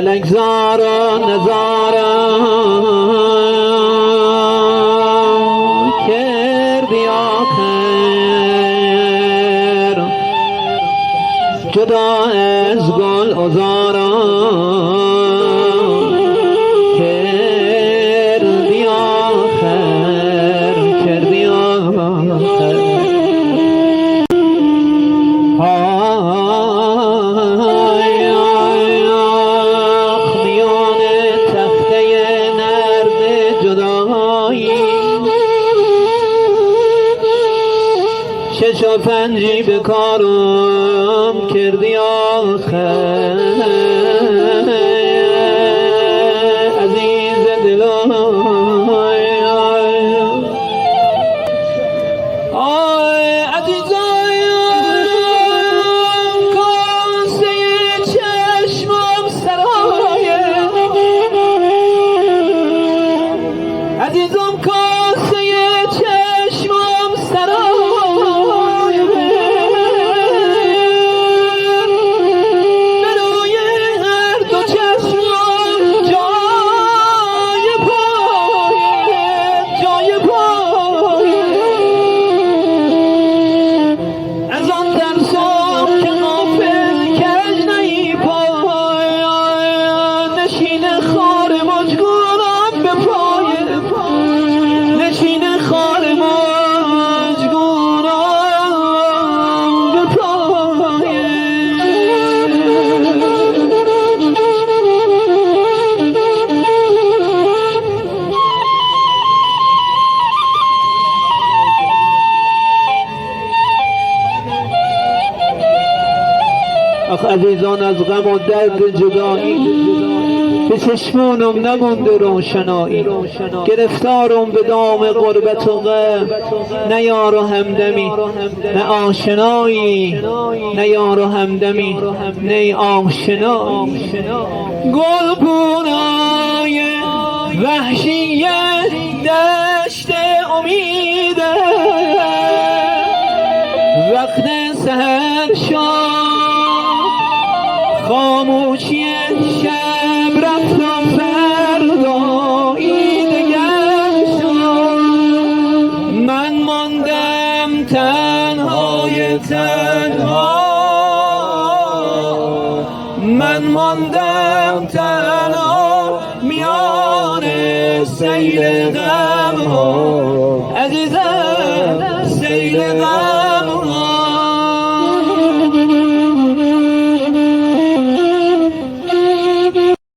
فلک زارا نزارم کردی آخر جدا از گل آزارم کردی آخر کردی آخر شش و پنجی به کارم کردی آخر عزیز دلم عزیزایم کاسه چشمم سرای عزیزم کاسه چشمم سرای آخ عزیزان از غم و درد جدایی به چشمانم نمونده روشنایی گرفتارم به دام غربت و غم نه یار و همدمی نه آشنایی نه یار و همدمی نه آشنایی گلبونای وحشی دشت امیده وقت سحر شد خاموشی شب رفت و فردایی دگر شد من ماندم تنهای تنها من ماندم تنها میان سیل غم ها عزیزم سیل غم